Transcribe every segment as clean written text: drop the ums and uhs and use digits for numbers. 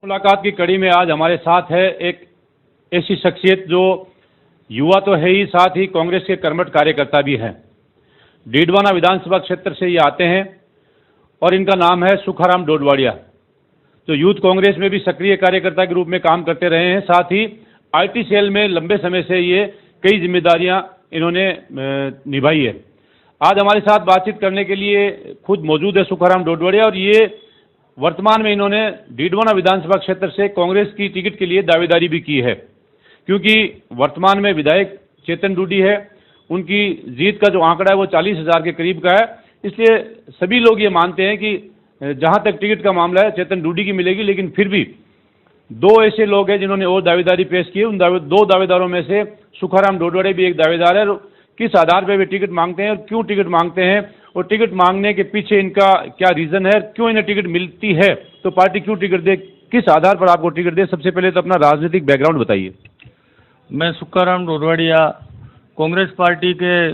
मुलाकात की कड़ी में आज हमारे साथ है एक ऐसी शख्सियत जो युवा तो है ही, साथ ही कांग्रेस के कर्मठ कार्यकर्ता भी हैं। डीडवाना विधानसभा क्षेत्र से ये आते हैं और इनका नाम है सुखाराम डोडवाड़िया, जो यूथ कांग्रेस में भी सक्रिय कार्यकर्ता के रूप में काम करते रहे हैं। साथ ही आईटी सेल में लंबे समय से ये कई जिम्मेदारियां इन्होंने निभाई है। आज हमारे साथ बातचीत करने के लिए खुद मौजूद है सुखाराम डोडवाड़िया, और ये वर्तमान में इन्होंने डीडवाना विधानसभा क्षेत्र से कांग्रेस की टिकट के लिए दावेदारी भी की है, क्योंकि वर्तमान में विधायक चेतन डूडी है, उनकी जीत का जो आंकड़ा है वो 40,000 के करीब का है। इसलिए सभी लोग ये मानते हैं कि जहां तक टिकट का मामला है चेतन डूडी की मिलेगी, लेकिन फिर भी दो ऐसे लोग हैं जिन्होंने और दावेदारी पेश की है। उन दो दावेदारों में से सुखाराम डोडवाड़िया भी एक दावेदार है। किस आधार पर वे टिकट मांगते हैं और क्यों टिकट मांगते हैं, और टिकट मांगने के पीछे इनका क्या रीजन है, क्यों इन्हें टिकट मिलती है, तो पार्टी क्यों टिकट दे, किस आधार पर आपको टिकट दे, सबसे पहले तो अपना राजनीतिक बैकग्राउंड बताइए। मैं सुखाराम डोडवाड़िया कांग्रेस पार्टी के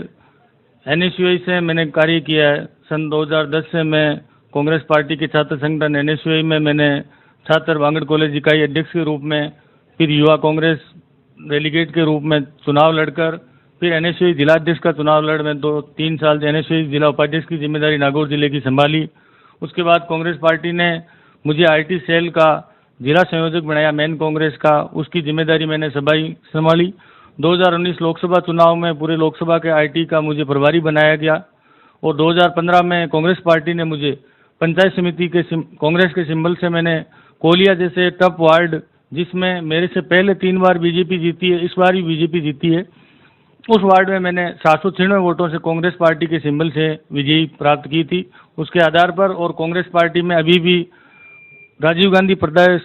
एनएसयूआई से मैंने कार्य किया है। सन 2010 से मैं कांग्रेस पार्टी के छात्र संगठन एनएसयूआई में मैंने छात्र बांगड़ कॉलेज इकाई अध्यक्ष के रूप में, फिर युवा कांग्रेस डेलीगेट के रूप में चुनाव लड़कर, फिर एनएसयूआई जिला अध्यक्ष का चुनाव लड़ में 2-3 साल एनएसयूआई जिला उपाध्यक्ष की जिम्मेदारी नागौर जिले की संभाली। उसके बाद कांग्रेस पार्टी ने मुझे आईटी सेल का जिला संयोजक बनाया, मेन कांग्रेस का, उसकी जिम्मेदारी मैंने संभाली। 2019 लोकसभा चुनाव में पूरे लोकसभा के आईटी का मुझे प्रभारी बनाया गया, और 2015 में कांग्रेस पार्टी ने मुझे पंचायत समिति के कांग्रेस के सिंबल से मैंने कोलिया जैसे टफ वार्ड, जिसमें मेरे से पहले 3 बार बीजेपी जीती है, इस बार भी बीजेपी जीती है, उस वार्ड में मैंने 796 वोटों से कांग्रेस पार्टी के सिंबल से विजयी प्राप्त की थी। उसके आधार पर और कांग्रेस पार्टी में अभी भी राजीव गांधी प्रदेश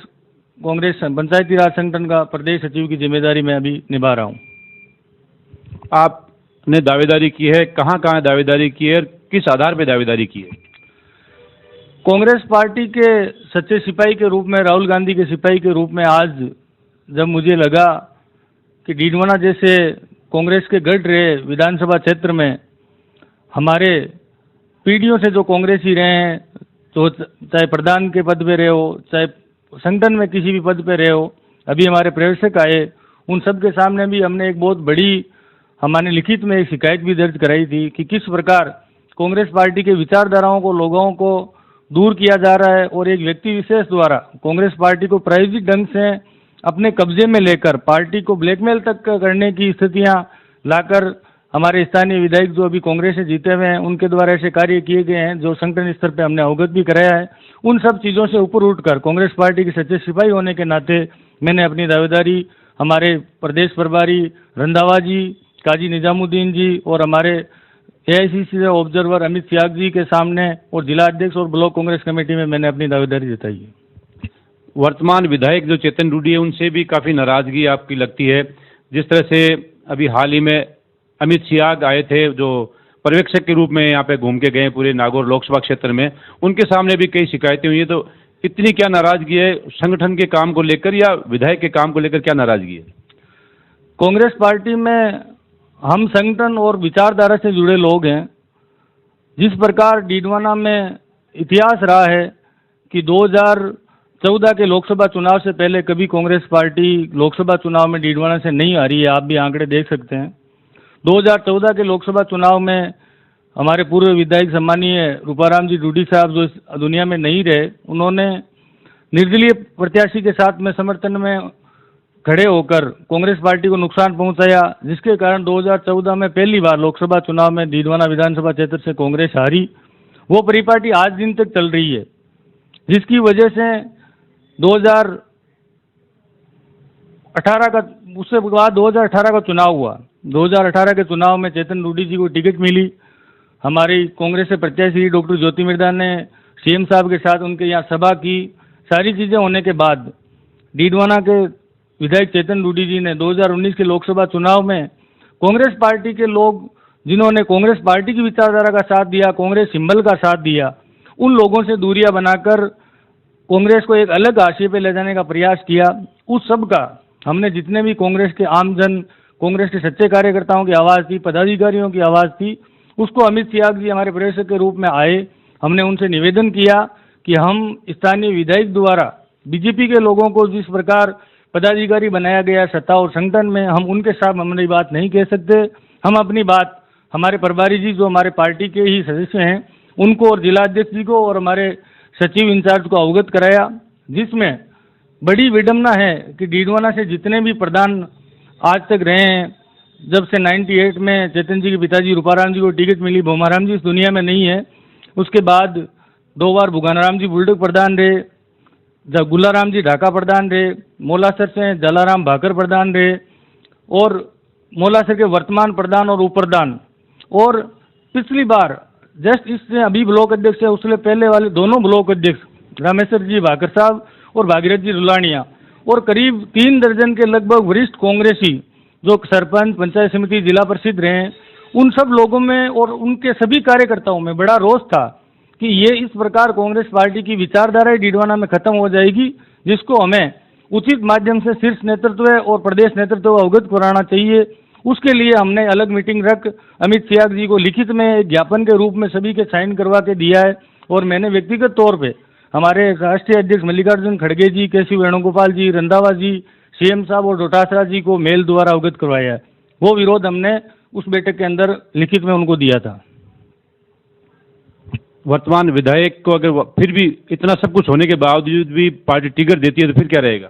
कांग्रेस पंचायती राज संगठन का प्रदेश सचिव की जिम्मेदारी मैं अभी निभा रहा हूँ। आपने दावेदारी की है, कहाँ कहाँ दावेदारी की है, किस आधार पर दावेदारी की है? कांग्रेस पार्टी के सच्चे सिपाही के रूप में, राहुल गांधी के सिपाही के रूप में, आज जब मुझे लगा कि डीडवाना जैसे कांग्रेस के गढ़ रहे विधानसभा क्षेत्र में हमारे पीढ़ियों से जो कांग्रेसी रहे हैं, तो चाहे प्रधान के पद पे रहे हो, चाहे संगठन में किसी भी पद पे रहे हो, अभी हमारे पर्यवेक्षक आए, उन सब के सामने भी हमने एक बहुत बड़ी, हमारे लिखित में एक शिकायत भी दर्ज कराई थी कि किस प्रकार कांग्रेस पार्टी के विचारधाराओं को, लोगों को दूर किया जा रहा है, और एक व्यक्ति विशेष द्वारा कांग्रेस पार्टी को प्रायोजिक ढंग से अपने कब्जे में लेकर पार्टी को ब्लैकमेल तक करने की स्थितियां लाकर हमारे स्थानीय विधायक जो अभी कांग्रेस से जीते हुए हैं, उनके द्वारा ऐसे कार्य किए गए हैं जो संगठन स्तर पे हमने अवगत भी कराया है। उन सब चीज़ों से ऊपर उठकर कांग्रेस पार्टी के सच्चे सिपाही होने के नाते मैंने अपनी दावेदारी हमारे प्रदेश प्रभारी रंधावा जी, काजी निजामुद्दीन जी और हमारे एआईसीसी ऑब्जर्वर अमित सियाग जी के सामने और जिला अध्यक्ष और ब्लॉक कांग्रेस कमेटी में मैंने अपनी दावेदारी जताई है। वर्तमान विधायक जो चेतन डूडी है, उनसे भी काफ़ी नाराजगी आपकी लगती है। जिस तरह से अभी हाल ही में अमित सियाग आए थे, जो पर्यवेक्षक के रूप में यहाँ पे घूम के गए पूरे नागौर लोकसभा क्षेत्र में, उनके सामने भी कई शिकायतें हुई है। तो इतनी क्या नाराजगी है संगठन के काम को लेकर या विधायक के काम को लेकर, क्या नाराजगी है? कांग्रेस पार्टी में हम संगठन और विचारधारा से जुड़े लोग हैं। जिस प्रकार डीडवाना में इतिहास रहा है कि 2014 के लोकसभा चुनाव से पहले कभी कांग्रेस पार्टी लोकसभा चुनाव में डीडवाना से नहीं आ रही है, आप भी आंकड़े देख सकते हैं। 2014 के लोकसभा चुनाव में हमारे पूर्व विधायक सम्मानीय रूपाराम जी डूडी साहब जो इस दुनिया में नहीं रहे, उन्होंने निर्दलीय प्रत्याशी के साथ में समर्थन में खड़े होकर कांग्रेस पार्टी को नुकसान पहुंचाया, जिसके कारण 2014 में पहली बार लोकसभा चुनाव में डीडवाना विधानसभा क्षेत्र से कांग्रेस हारी। वो परिपाटी आज दिन तक चल रही है, जिसकी वजह से 2018 का, उससे बाद 2018 का चुनाव हुआ। 2018 के चुनाव में चेतन डूडी जी को टिकट मिली। हमारी कांग्रेस से प्रत्याशी डॉक्टर ज्योति मिर्धा ने सीएम साहब के साथ उनके यहाँ सभा की। सारी चीज़ें होने के बाद डीडवाना के विधायक चेतन डूडी जी ने 2019 के लोकसभा चुनाव में कांग्रेस पार्टी के लोग, जिन्होंने कांग्रेस पार्टी की विचारधारा का साथ दिया, कांग्रेस सिंबल का साथ दिया, उन लोगों से दूरियां बनाकर कांग्रेस को एक अलग आशय पे ले जाने का प्रयास किया। उस सब का हमने जितने भी कांग्रेस के आमजन, कांग्रेस के सच्चे कार्यकर्ताओं की आवाज़ थी, पदाधिकारियों की आवाज़ थी, उसको अमित सियाग जी हमारे प्रेषक के रूप में आए। हमने उनसे निवेदन किया कि हम स्थानीय विधायक द्वारा बीजेपी के लोगों को जिस प्रकार पदाधिकारी बनाया गया सत्ता और संगठन में, हम उनके साथ हमारी बात नहीं कह सकते। हम अपनी बात हमारे प्रभारी जी जो हमारे पार्टी के ही सदस्य हैं उनको और जिलाध्यक्ष जी को और हमारे सचिव इंचार्ज को अवगत कराया, जिसमें बड़ी विडम्बना है कि डीडवाना से जितने भी प्रधान आज तक रहे हैं, जब से 98 में चेतन जी के पिताजी रूपाराम जी को टिकट मिली, भोमाराम जी इस दुनिया में नहीं है, उसके बाद 2 बार भुगानाराम जी बुलडक प्रधान रहे, जब गुलाराम जी ढाका प्रधान रहे, मोलासर से जलाराम भाकर प्रधान रहे और मोलासर के वर्तमान प्रधान और उप प्रधान, और पिछली बार जस्ट इससे अभी ब्लॉक अध्यक्ष है उससे पहले वाले दोनों ब्लॉक अध्यक्ष रामेश्वर जी भाकर साहब और भागीरथ जी रुलानिया, और करीब 3 दर्जन के लगभग वरिष्ठ कांग्रेसी जो सरपंच पंचायत समिति जिला परिषद रहे हैं, उन सब लोगों में और उनके सभी कार्यकर्ताओं में बड़ा रोष था कि ये इस प्रकार कांग्रेस पार्टी की विचारधारा डीडवाना में खत्म हो जाएगी, जिसको हमें उचित माध्यम से शीर्ष नेतृत्व और प्रदेश नेतृत्व को अवगत कराना चाहिए। उसके लिए हमने अलग मीटिंग रख अमित सियाग जी को लिखित में एक ज्ञापन के रूप में सभी के साइन करवा के दिया है, और मैंने व्यक्तिगत तौर पे हमारे राष्ट्रीय अध्यक्ष मल्लिकार्जुन खड़गे जी, केसी वेणुगोपाल जी, रंधावा जी, सीएम साहब और डोटासरा जी को मेल द्वारा अवगत करवाया है। वो विरोध हमने उस बैठक के अंदर लिखित में उनको दिया था। वर्तमान विधायक को अगर फिर भी इतना सब कुछ होने के बावजूद भी पार्टी टिकट देती है तो फिर क्या रहेगा?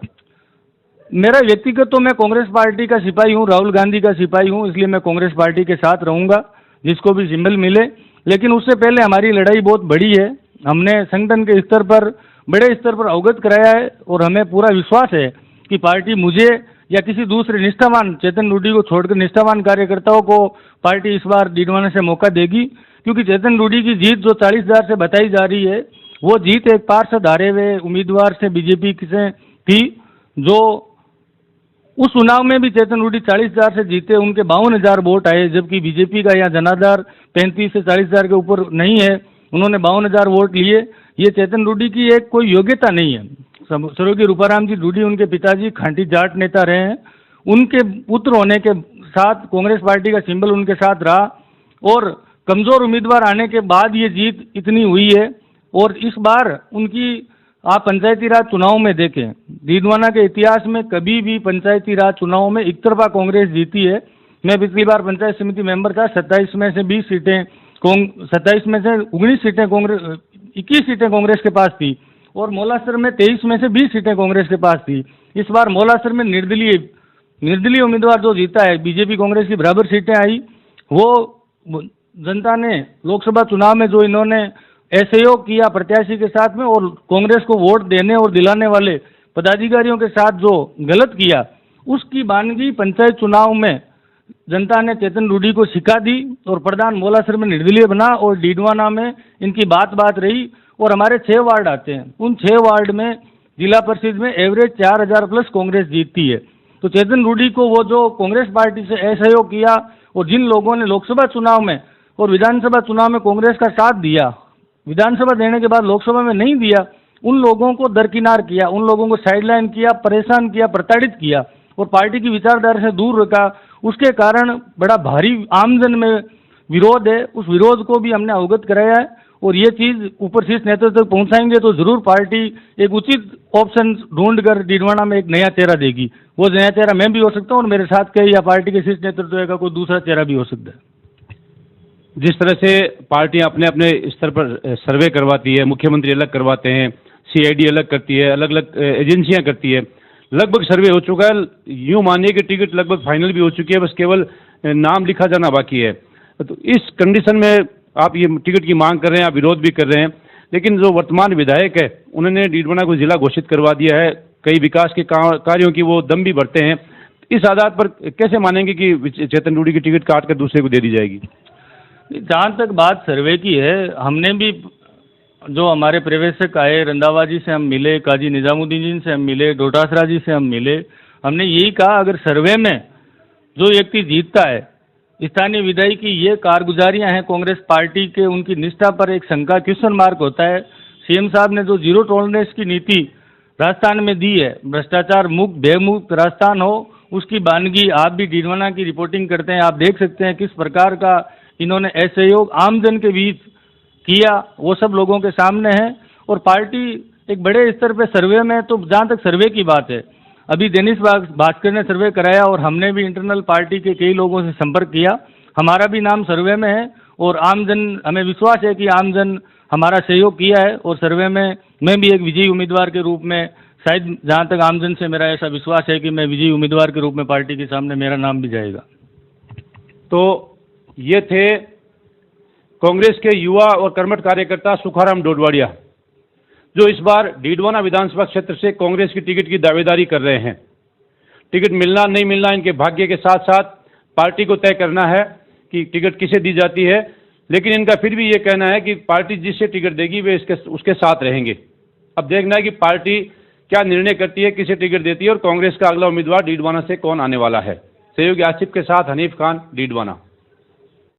मेरा व्यक्तिगत तो मैं कांग्रेस पार्टी का सिपाही हूँ, राहुल गांधी का सिपाही हूँ, इसलिए मैं कांग्रेस पार्टी के साथ रहूँगा जिसको भी सिंबल मिले। लेकिन उससे पहले हमारी लड़ाई बहुत बड़ी है। हमने संगठन के स्तर पर बड़े स्तर पर अवगत कराया है और हमें पूरा विश्वास है कि पार्टी मुझे या किसी दूसरे निष्ठावान चेतन रूडी को छोड़कर निष्ठावान कार्यकर्ताओं को पार्टी इस बार डीडवाना से मौका देगी, क्योंकि चेतन रूडी की जीत जो 40,000 से बताई जा रही है वो जीत एक पार्षद हारे हुए उम्मीदवार से बीजेपी से थी, जो उस चुनाव में भी चेतन रूडी 40,000 से जीते, उनके 52,000 वोट आए, जबकि बीजेपी का यहाँ जनाधार 35 से 40,000 के ऊपर नहीं है, उन्होंने 52,000 वोट लिए। ये चेतन रूडी की एक कोई योग्यता नहीं है। स्वर्गीय रूपाराम जी रूडी उनके पिताजी खांटी जाट नेता रहे हैं, उनके पुत्र होने के साथ कांग्रेस पार्टी का सिंबल उनके साथ रहा और कमजोर उम्मीदवार आने के बाद ये जीत इतनी हुई है। और इस बार उनकी आप पंचायती राज चुनाव में देखें, डीडवाना के इतिहास में कभी भी पंचायती राज चुनाव में एक तरफा कांग्रेस जीती है। मैं पिछली बार पंचायत समिति मेंबर था, 27 में से 20 सीटें 27 में से 19 सीटें कांग्रेस, 21 सीटें कांग्रेस के पास थी और मोलासर में 23 में से 20 सीटें कांग्रेस के पास थी। इस बार मोलासर में निर्दलीय उम्मीदवार जो जीता है, बीजेपी कांग्रेस की बराबर सीटें आई। वो जनता ने लोकसभा चुनाव में जो इन्होंने असहयोग किया प्रत्याशी के साथ में और कांग्रेस को वोट देने और दिलाने वाले पदाधिकारियों के साथ जो गलत किया, उसकी बानगी पंचायत चुनाव में जनता ने चेतन रूडी को सिखा दी और प्रधान मोलासर में निर्दलीय बना और डीडवाना में इनकी बात रही। और हमारे 6 वार्ड आते हैं, उन 6 वार्ड में जिला परिषद में एवरेज 4,000 प्लस कांग्रेस जीतती है। तो चेतन रूडी को वो जो कांग्रेस पार्टी से असहयोग किया और जिन लोगों ने लोकसभा चुनाव में और विधानसभा चुनाव में कांग्रेस का साथ दिया, विधानसभा देने के बाद लोकसभा में नहीं दिया, उन लोगों को दरकिनार किया, उन लोगों को साइडलाइन किया, परेशान किया, प्रताड़ित किया और पार्टी की विचारधारा से दूर रखा। उसके कारण बड़ा भारी आमजन में विरोध है, उस विरोध को भी हमने अवगत कराया है और ये चीज़ ऊपर शीर्ष नेतृत्व तक पहुंचाएंगे तो जरूर पार्टी एक उचित ऑप्शन ढूंढ कर डीडवाना में एक नया चेहरा देगी। वो नया चेहरा मैं भी हो सकता हूँ और मेरे साथ के या पार्टी के शीर्ष नेतृत्व का कोई दूसरा चेहरा भी हो सकता है। जिस तरह से पार्टियां अपने अपने स्तर पर सर्वे करवाती है, मुख्यमंत्री अलग करवाते हैं, सीआईडी अलग करती है, अलग अलग एजेंसियां करती है, लगभग सर्वे हो चुका है। यूँ मानिए कि टिकट लगभग फाइनल भी हो चुकी है, बस केवल नाम लिखा जाना बाकी है। तो इस कंडीशन में आप ये टिकट की मांग कर रहे हैं, आप विरोध भी कर रहे हैं, लेकिन जो वर्तमान विधायक है उन्होंने डीडवाना को जिला घोषित करवा दिया है, कई विकास के कार्यों की वो दम भी भरते हैं। इस आधार पर कैसे मानेंगे कि चेतन रूडी की टिकट काट कर दूसरे को दे दी जाएगी? जहाँ तक बात सर्वे की है, हमने भी जो हमारे पर्यवेक्षक आए, रंधावा जी से हम मिले, काजी निजामुद्दीन जी से हम मिले, डोटासरा जी से हम मिले, हमने यही कहा अगर सर्वे में जो व्यक्ति जीतता है, स्थानीय विधायी की ये कारगुजारियां हैं कांग्रेस पार्टी के, उनकी निष्ठा पर एक शंका क्वेश्चन मार्क होता है। सीएम साहब ने जो जीरो टॉलरेंस की नीति राजस्थान में दी है, भ्रष्टाचार मुक्त भयमुक्त राजस्थान हो, उसकी बानगी आप भी डीडवाना की रिपोर्टिंग करते हैं, आप देख सकते हैं किस प्रकार का इन्होंने असहयोग आमजन के बीच किया, वो सब लोगों के सामने है। और पार्टी एक बड़े स्तर पे सर्वे में, तो जहाँ तक सर्वे की बात है, अभी देनिश भास्कर ने सर्वे कराया और हमने भी इंटरनल पार्टी के कई लोगों से संपर्क किया, हमारा भी नाम सर्वे में है और आमजन, हमें विश्वास है कि आमजन हमारा सहयोग किया है और सर्वे में मैं भी एक विजयी उम्मीदवार के रूप में, शायद जहाँ तक आमजन से मेरा ऐसा विश्वास है कि मैं विजयी उम्मीदवार के रूप में पार्टी के सामने मेरा नाम भी जाएगा। तो ये थे कांग्रेस के युवा और कर्मठ कार्यकर्ता सुखाराम डोडवाडिया, जो इस बार डीडवाना विधानसभा क्षेत्र से कांग्रेस की टिकट की दावेदारी कर रहे हैं। टिकट मिलना नहीं मिलना इनके भाग्य के साथ साथ पार्टी को तय करना है कि टिकट किसे दी जाती है, लेकिन इनका फिर भी ये कहना है कि पार्टी जिससे टिकट देगी वे उसके साथ रहेंगे। अब देखना है कि पार्टी क्या निर्णय करती है, किसे टिकट देती है और कांग्रेस का अगला उम्मीदवार डीडवाना से कौन आने वाला है। सहयोगी आसिफ के साथ हनीफ खान, डीडवाना।